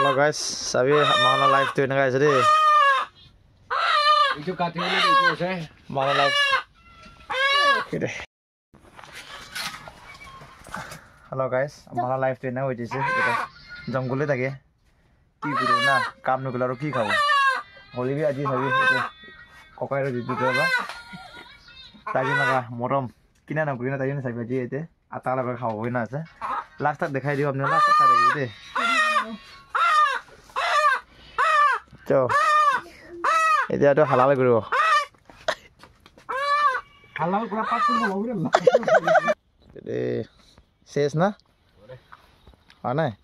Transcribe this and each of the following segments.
Halo guys, sabi mana live tuh nih guys, jadi itu katanya itu saya mana live. Oke. Halo guys, mana live tuh nih wajib sih, gitu. Jungle lagi. Ki gitu na, kam nukelar ki kau. Holy bi aji sabi itu. Kokai itu gitu apa? Tadi naga morom. Kina na gurina tadi na sabi aji itu. Atala ber kau wina sih. Last tak dekai dia हमने last tak देखी थी चो itu ada halal guru halal berapa pun mau udah jadi ses na mana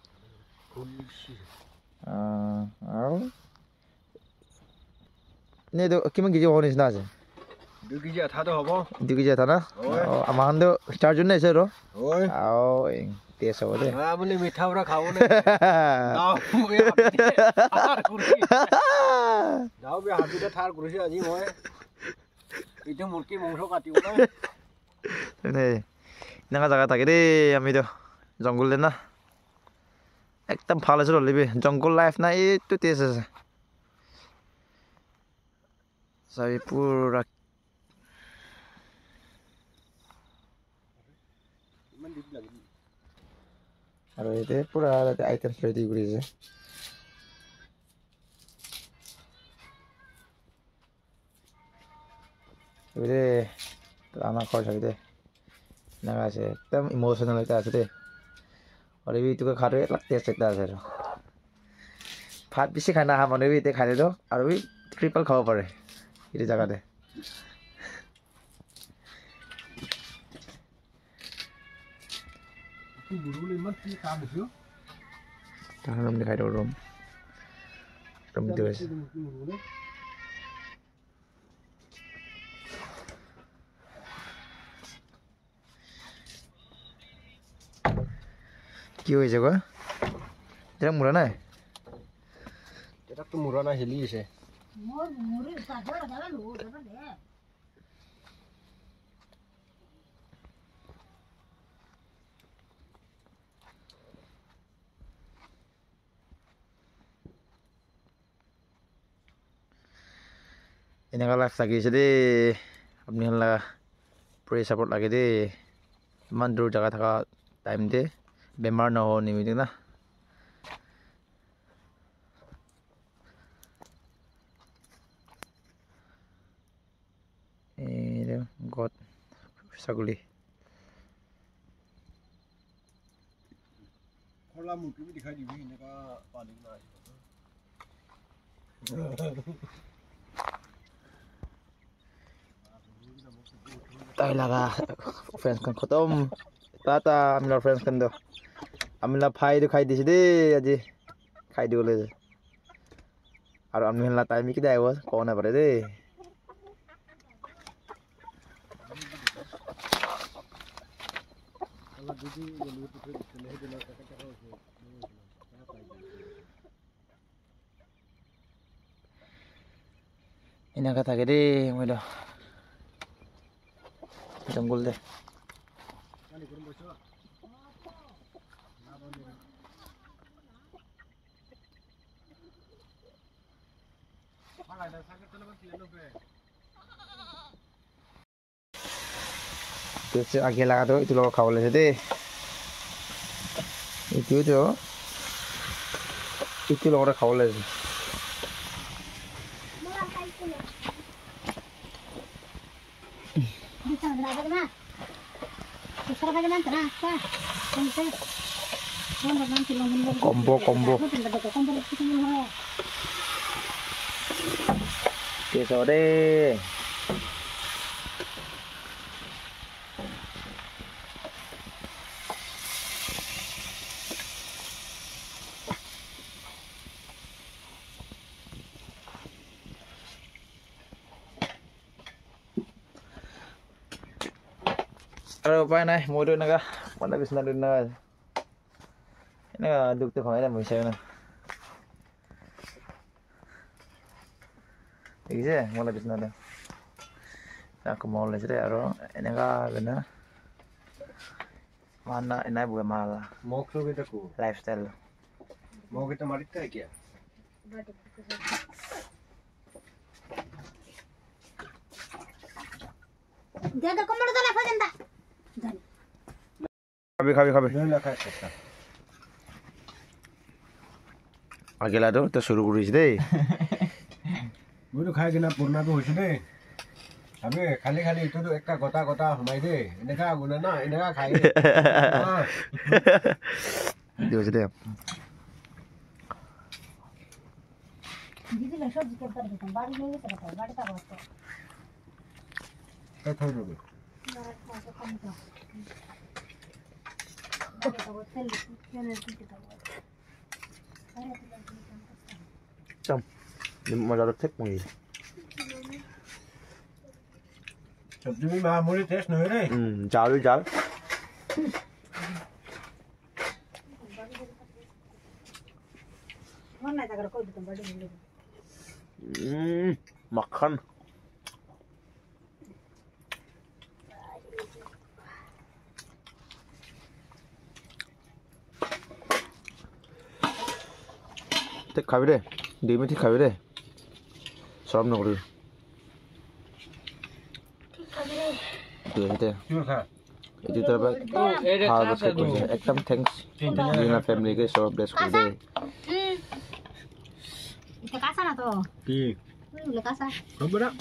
ini tuh gimana gitu orang isna sih dugi aja था तो हबो dugi aja था ना amahan tuh charger nih sih ro ओए tes apa deh आपने मीठा बड़ा खाओ ने दाव बे थार कुर्सी दाव बे हाथी दा थार कुर्सी আজি মই itu মুরগি মাংস কাটিব না নে নাগা জায়গা থাকে রে আমি তো জঙ্গলে না একদম ভালো আছে লইবি জঙ্গল লাইফ না একটু তেজ আছে সবই পুরা ইমান ডিপ লাগে আর এতে পুরা আইটেম রেডি করেছে এবারে আমার খরচ হবে দে না আছে একদম ইমোশনাল হইতে আছে রে আর এই তোকে খারে লাগতে আছে আছে ভাত বেশি খাই না হা মনে এতে খাই দো আর ওই ট্রিপল খাওয়া পারে এই জায়গাতে গুরুলে ইমান কি কাম হইছো তাহলে আমি দেখাই দাও রুম দিয়েছে কি হয়েছে গো এটা মুড়া নাই এটা তো মুরা না হেলি আছে মোর মুরে পাগল লাগা লো দাদা দে এনেকা লাইফ লাগিছে দেই আপনি হলা প্ৰে সাপোৰ্ট লাগে দেই ইমান দূৰ জায়গা থাকা টাইম দে বেমাৰ নহও নিমিতে না এই গড ছাগলী খোলা মুটি भी दिखाई दिबी इनका पानी ना তাই লাগা ফ্রেন্ডস খান খতম টাটা আমার ফ্রেন্ডস খান দো আমি না ফাই দো খাই দিছি দেই আজি খাই দিবলে আর আমি হলা টাইম কি দেব কোন না পারে দেই আল্লাহ যদি বলি তো চলে দিলে টাকা টাকা হচ্ছে এনেকা থাকে দেই মই দো জঙ্গল দে পানি গরম বসো terus akhir lah tu itu lo kau boleh deh itu lo orang kau boleh combo Oke sore Aduh, apa nih? Mau dulu naga, mana bisa dulu naga? Ini duduk tuh kemana? Mau saya na? Iya, mau lebih nada. Aku mau lebih deh, aro. Ini naga, benar. Mana ini bukan malah. Mau ke kita ku? Lifestyle. Mau kita marit kayak ya? Dia kau mau dalam apa janda? খাবি Ini lah kayak kita. আগেলাটো তো শুরু করিস দেই Gue tuh kayak gina purna tuh sih deh. Tapi kali itu tuh eka kota humai deh. Ini kan guna na, ini kan kayak. দিয়েছে দে Jadi lah shop kita pergi kan, baru ni kita pergi, baru tak bawa. Kayak tahu dulu. Baru tak kamu tahu. Baru tak bawa sel, jangan kita bawa. Baru tak bawa. 참 맞아도 택 뭐이 Sabtu mi mamuli test no deh. জাল জাল Mana tak ada kau itu baru ni. মাখন ঠিক খাবি রে ডিমে ঠিক খাবি রে সব নকরি Cuma kah? itu terbaik hal berikut ekdom thanks Lina family ke so bless ku deh Kita kasar atau? Ki. Boleh kasar. Kau berak?